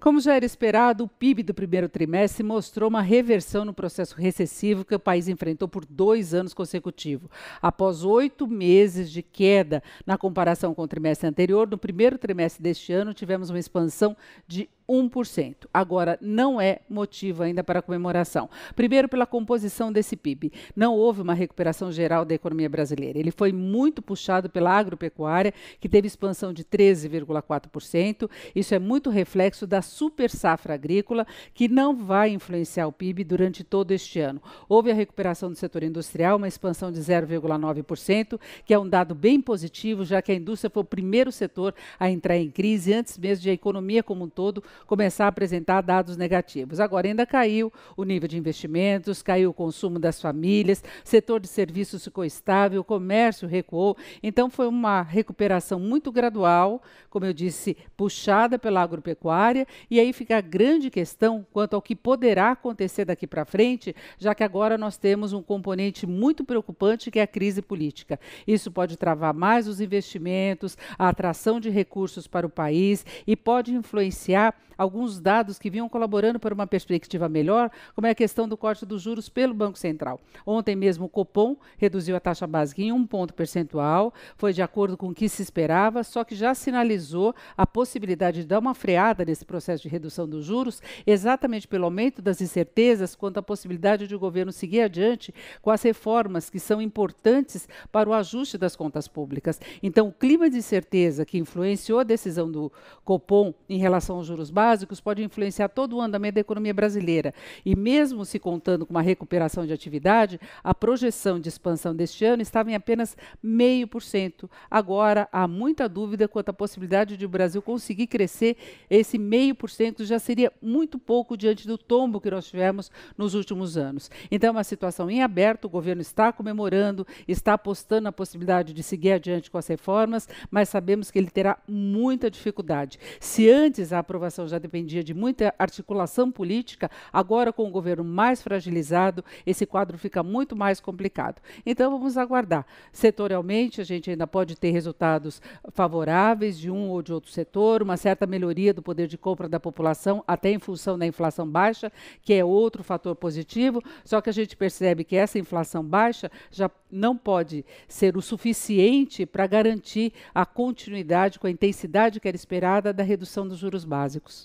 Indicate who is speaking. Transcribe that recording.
Speaker 1: Como já era esperado, o PIB do primeiro trimestre mostrou uma reversão no processo recessivo que o país enfrentou por 2 anos consecutivos. Após 8 meses de queda na comparação com o trimestre anterior, no primeiro trimestre deste ano tivemos uma expansão de 1%. Agora, não é motivo ainda para comemoração. Primeiro, pela composição desse PIB. Não houve uma recuperação geral da economia brasileira. Ele foi muito puxado pela agropecuária, que teve expansão de 13,4%. Isso é muito reflexo da super safra agrícola, que não vai influenciar o PIB durante todo este ano. Houve a recuperação do setor industrial, uma expansão de 0,9%, que é um dado bem positivo, já que a indústria foi o primeiro setor a entrar em crise antes mesmo de a economia como um todo começar a apresentar dados negativos. Agora ainda caiu o nível de investimentos, caiu o consumo das famílias, setor de serviços ficou estável, o comércio recuou. Então foi uma recuperação muito gradual, como eu disse, puxada pela agropecuária, e aí fica a grande questão quanto ao que poderá acontecer daqui para frente, já que agora nós temos um componente muito preocupante, que é a crise política. Isso pode travar mais os investimentos, a atração de recursos para o país e pode influenciar alguns dados que vinham colaborando para uma perspectiva melhor, como é a questão do corte dos juros pelo Banco Central. Ontem mesmo o Copom reduziu a taxa básica em 1 ponto percentual, foi de acordo com o que se esperava, só que já sinalizou a possibilidade de dar uma freada nesse processo de redução dos juros, exatamente pelo aumento das incertezas quanto à possibilidade de o governo seguir adiante com as reformas que são importantes para o ajuste das contas públicas. Então, o clima de incerteza que influenciou a decisão do Copom em relação aos juros básicos pode influenciar todo o andamento da economia brasileira. E mesmo se contando com uma recuperação de atividade, a projeção de expansão deste ano estava em apenas 0,5%. Agora, há muita dúvida quanto à possibilidade de o Brasil conseguir crescer. Esse 0,5% já seria muito pouco diante do tombo que nós tivemos nos últimos anos. Então, é uma situação em aberto, o governo está comemorando, está apostando na possibilidade de seguir adiante com as reformas, mas sabemos que ele terá muita dificuldade. Se antes a aprovação já dependia de muita articulação política, agora com o governo mais fragilizado, esse quadro fica muito mais complicado. Então vamos aguardar. Setorialmente, a gente ainda pode ter resultados favoráveis de um ou de outro setor, uma certa melhoria do poder de compra da população, até em função da inflação baixa, que é outro fator positivo, só que a gente percebe que essa inflação baixa já não pode ser o suficiente para garantir a continuidade com a intensidade que era esperada da redução dos juros básicos.